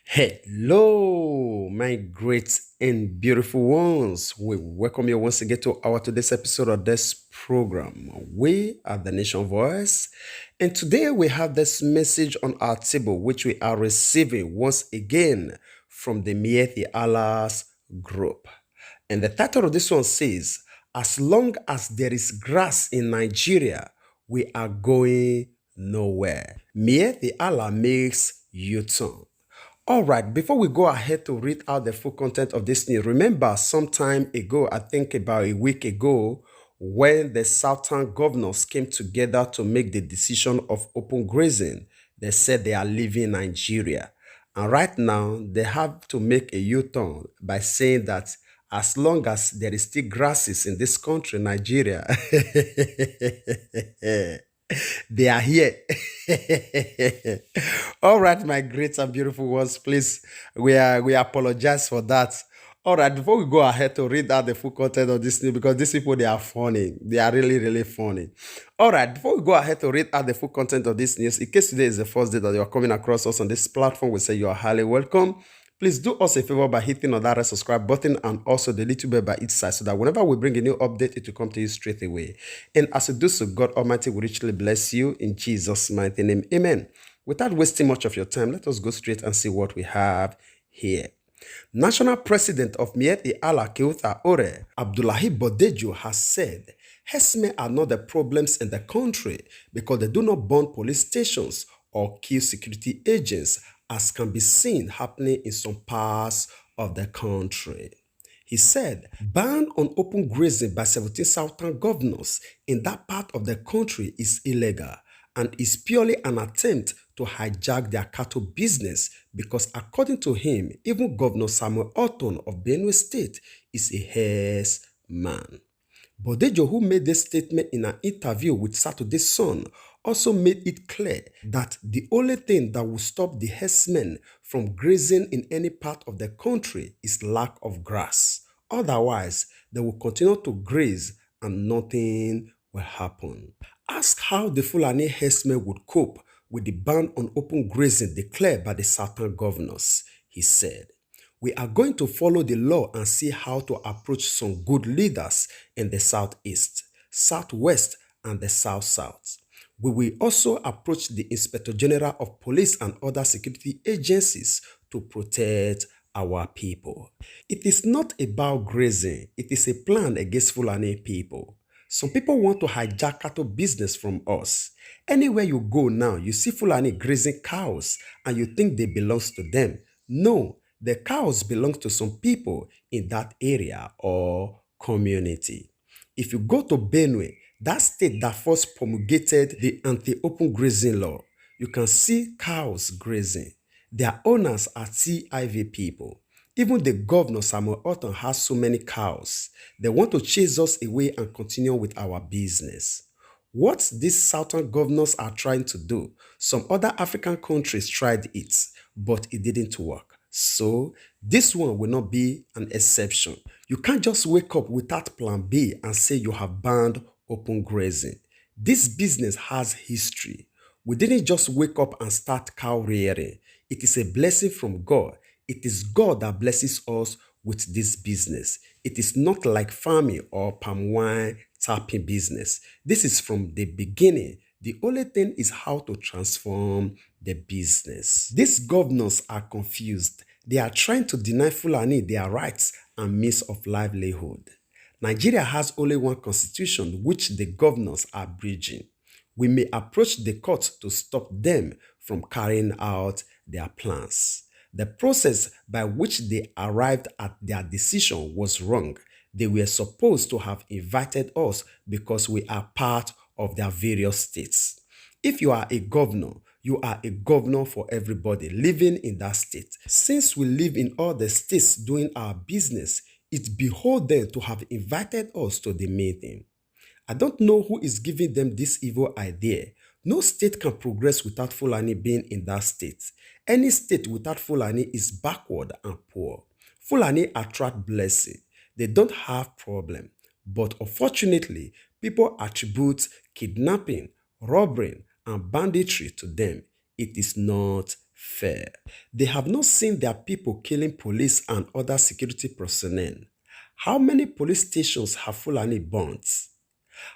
Hello, my great and beautiful ones. We welcome you once again to our today's episode of this program. We are the Nation Voice, and today we have this message on our table, which we are receiving once again from the Mieti Allah's group. And the title of this one says, As long as there is grass in Nigeria, we are going nowhere. Mieti Allah makes U-turn. All right, before we go ahead to read out the full content of this news, remember some time ago, I think about a week ago, when the Southern governors came together to make the decision of open grazing, they said they are leaving Nigeria. And right now, they have to make a U-turn by saying that as long as there is still grasses in this country, Nigeria, they are here. All right, my great and beautiful ones, please, we apologize for that. All right, before we go ahead to read out the full content of this news, because these people, they are funny. They are really, really funny. All right, before we go ahead to read out the full content of this news, in case today is the first day that you are coming across us on this platform, we say you are highly welcome. Please do us a favor by hitting on that red subscribe button and also the little bell by each side so that whenever we bring a new update, it will come to you straight away. And as you do so, God Almighty will richly bless you in Jesus' mighty name. Amen. Without wasting much of your time, let us go straight and see what we have here. National President of Mieti Allah Keuta Ore, Abdullahi Bodejo, has said, herdsmen are not the problems in the country because they do not burn police stations or kill security agents, as can be seen happening in some parts of the country. He said, ban on open grazing by 17 southern governors in that part of the country is illegal and is purely an attempt to hijack their cattle business because according to him, even Governor Samuel Orton of Benue State is a herdsman. Bodejo, who made this statement in an interview with Saturday Sun, also made it clear that the only thing that will stop the herdsmen from grazing in any part of the country is lack of grass. Otherwise, they will continue to graze and nothing will happen. Ask how the Fulani herdsmen would cope with the ban on open grazing declared by the southern governors. He said, we are going to follow the law and see how to approach some good leaders in the southeast, southwest, and the south-south. We will also approach the Inspector General of Police and other security agencies to protect our people. It is not about grazing, it is a plan against Fulani people. Some people want to hijack cattle business from us. Anywhere you go now, you see Fulani grazing cows and you think they belong to them. No, the cows belong to some people in that area or community. If you go to Benue, that state that first promulgated the anti-open grazing law, you can see cows grazing. Their owners are TIV people. Even the governor, Samuel Orton, has so many cows. They want to chase us away and continue with our business. What these southern governors are trying to do, some other African countries tried it, but it didn't work. So this one will not be an exception. You can't just wake up without plan B and say you have banned open grazing. This business has history. We didn't just wake up and start cow rearing. It is a blessing from God. It is God that blesses us with this business. It is not like farming or palm wine tapping business. This is from the beginning. The only thing is how to transform the business. These governors are confused. They are trying to deny Fulani their rights and means of livelihood. Nigeria has only one constitution which the governors are breaching. We may approach the court to stop them from carrying out their plans. The process by which they arrived at their decision was wrong. They were supposed to have invited us because we are part of their various states. If you are a governor, you are a governor for everybody living in that state. Since we live in all the states doing our business, it beholds them to have invited us to the meeting. I don't know who is giving them this evil idea. No state can progress without Fulani being in that state. Any state without Fulani is backward and poor. Fulani attract blessing. They don't have problem. But unfortunately, people attribute kidnapping, robbery, and banditry to them. It is not fair. They have not seen their people killing police and other security personnel. How many police stations have Fulani burnt?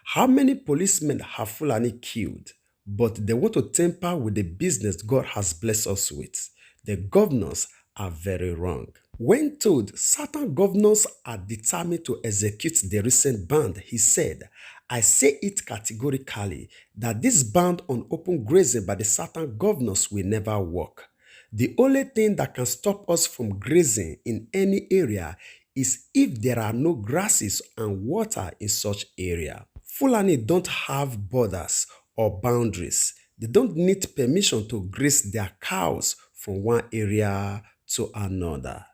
How many policemen have Fulani killed? But they want to tamper with the business God has blessed us with. The governors are very wrong. When told certain governors are determined to execute the recent ban, he said, I say it categorically that this ban on open grazing by the certain governors will never work. The only thing that can stop us from grazing in any area is if there are no grasses and water in such area. Fulani don't have borders or boundaries. They don't need permission to graze their cows from one area to another.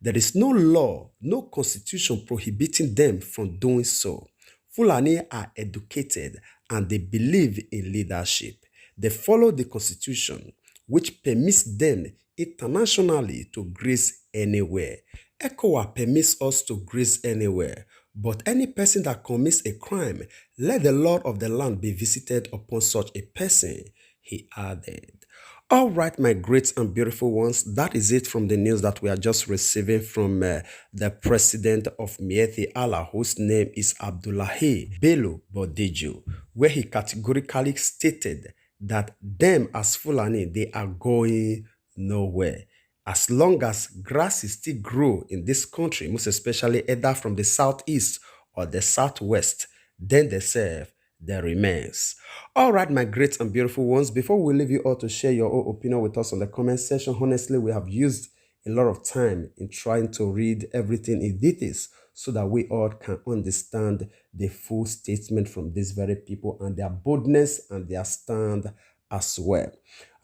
There is no law, no constitution prohibiting them from doing so. Fulani are educated and they believe in leadership. They follow the constitution, which permits them internationally to graze anywhere. ECOWA permits us to graze anywhere, but any person that commits a crime, let the Lord of the land be visited upon such a person, he added. All right, my great and beautiful ones, that is it from the news that we are just receiving from the president of Miyetti Allah, whose name is Abdullahi Bello Bodejo, where he categorically stated that them as Fulani, they are going nowhere. As long as grass is still grow in this country, most especially either from the southeast or the southwest, then they serve there remains. All right, my great and beautiful ones, before we leave you all to share your own opinion with us on the comment section, honestly, we have used a lot of time in trying to read everything in details so that we all can understand the full statement from these very people and their boldness and their stand as well.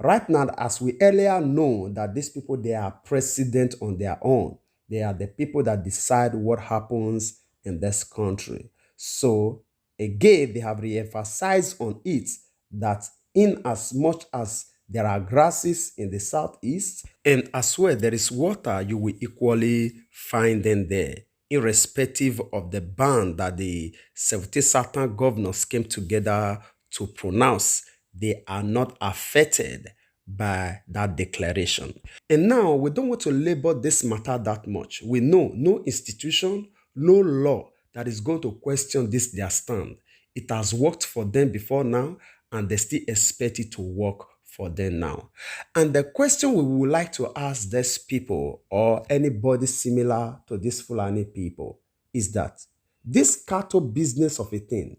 Right now, as we earlier know that these people, they are president on their own. They are the people that decide what happens in this country. So again, they have re-emphasized on it that in as much as there are grasses in the southeast and as well there is water, you will equally find them there, irrespective of the ban that the 70 certain governors came together to pronounce. They are not affected by that declaration. And now we don't want to labor this matter that much. We know no institution, no law that is going to question this their stand. It has worked for them before now, and they still expect it to work for them now. And the question we would like to ask these people or anybody similar to these Fulani people is that this cattle business of a thing,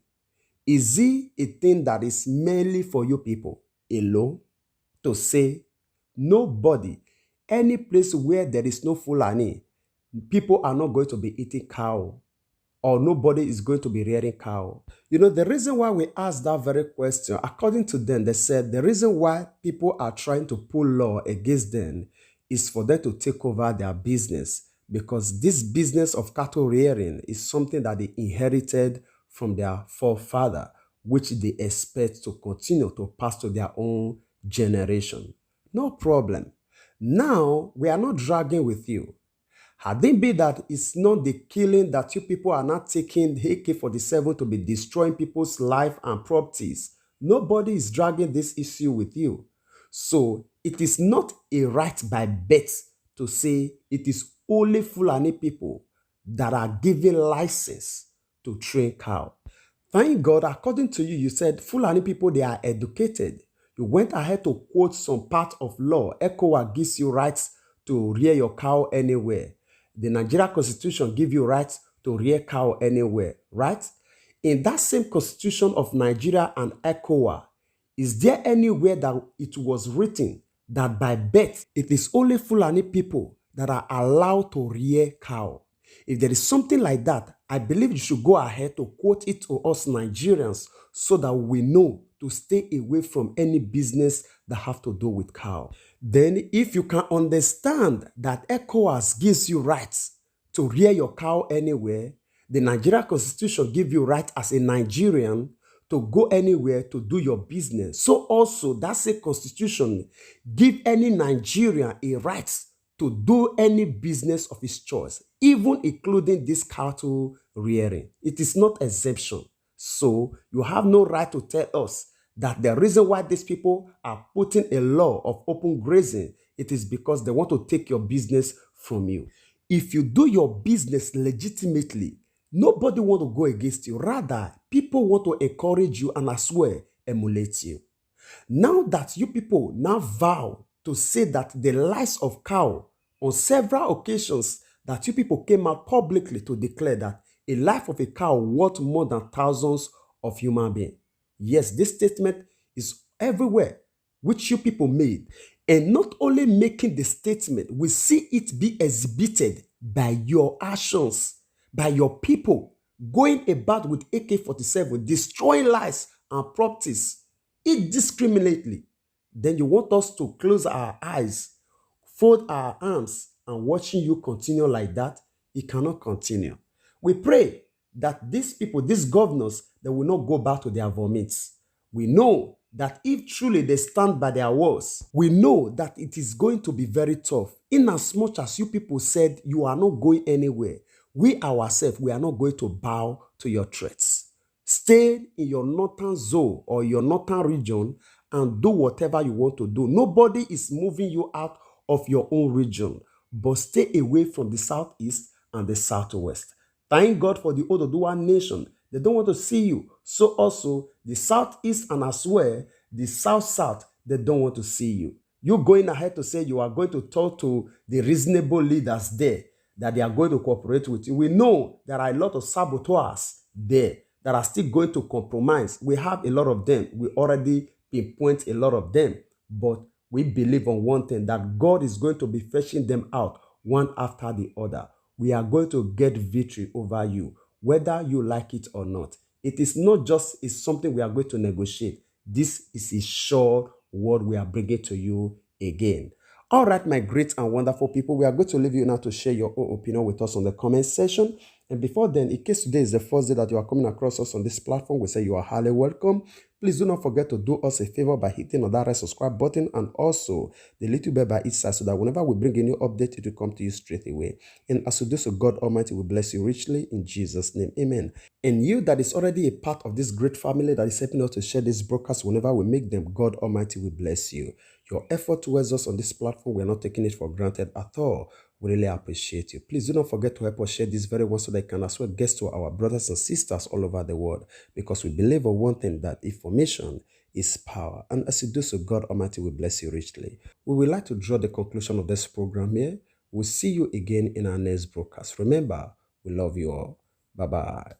is it a thing that is merely for you people alone? To say nobody, any place where there is no Fulani, people are not going to be eating cow or nobody is going to be rearing cow. You know, the reason why we asked that very question, according to them, they said the reason why people are trying to pull law against them is for them to take over their business, because this business of cattle rearing is something that they inherited from their forefather, which they expect to continue to pass to their own generation. No problem. Now, we are not dragging with you. Had it been that it's not the killing that you people are not taking AK-47 to be destroying people's life and properties, nobody is dragging this issue with you. So it is not a right by birth to say it is only Fulani people that are given license to train cow. Thank God, according to you, you said Fulani people, they are educated. You went ahead to quote some part of law. ECOWA gives you rights to rear your cow anywhere. The Nigeria Constitution gives you rights to rear cow anywhere, right? In that same Constitution of Nigeria and ECOWA, is there anywhere that it was written that by birth it is only Fulani people that are allowed to rear cow? If there is something like that, I believe you should go ahead to quote it to us Nigerians so that we know to stay away from any business that have to do with cow. Then if you can understand that ECOWAS gives you rights to rear your cow anywhere, the Nigeria Constitution gives you right as a Nigerian to go anywhere to do your business. So also that same Constitution give any Nigerian a right to do any business of his choice, even including this cattle rearing. It is not exemption. So you have no right to tell us that the reason why these people are putting a law of open grazing, it is because they want to take your business from you. If you do your business legitimately, nobody want to go against you. Rather, people want to encourage you and as well emulate you. Now that you people now vow to say that the lives of cow on several occasions that you people came out publicly to declare that a life of a cow worth more than thousands of human beings. Yes, this statement is everywhere, which you people made. And not only making the statement, we see it be exhibited by your actions, by your people going about with AK-47, destroying lives and properties indiscriminately. Then you want us to close our eyes, fold our arms, and watching you continue like that? It cannot continue. We pray that these people, these governors, they will not go back to their vomits. We know that if truly they stand by their words, we know that it is going to be very tough. In as much as you people said you are not going anywhere, we ourselves, we are not going to bow to your threats. Stay in your northern zone or your northern region and do whatever you want to do. Nobody is moving you out of your own region, but stay away from the southeast and the southwest. Thank God for the Oduduwa nation. They don't want to see you. So also the southeast and as well the south, they don't want to see you. You going ahead to say you are going to talk to the reasonable leaders there, that they are going to cooperate with you. We know there are a lot of saboteurs there that are still going to compromise. We have a lot of them. We already pinpoint a lot of them. But we believe on one thing, that God is going to be fetching them out one after the other. We are going to get victory over you, whether you like it or not. It is not just something we are going to negotiate. This is a sure word we are bringing to you again. All right, my great and wonderful people, we are going to leave you now to share your own opinion with us on the comment section. And before then, in case today is the first day that you are coming across us on this platform, we say you are highly welcome. Please do not forget to do us a favor by hitting on that red subscribe button and also the little bell by each side, so that whenever we bring a new update, it will come to you straight away. And as you do so, God Almighty will bless you richly in Jesus' name. Amen. And you that is already a part of this great family that is helping us to share these broadcasts whenever we make them, God Almighty will bless you. Your effort towards us on this platform, we are not taking it for granted at all. We really appreciate you. Please do not forget to help us share this very one so that it can as well get to our brothers and sisters all over the world, because we believe on one thing, that information is power. And as you do so, God Almighty will bless you richly. We would like to draw the conclusion of this program here. We'll see you again in our next broadcast. Remember, we love you all. Bye-bye.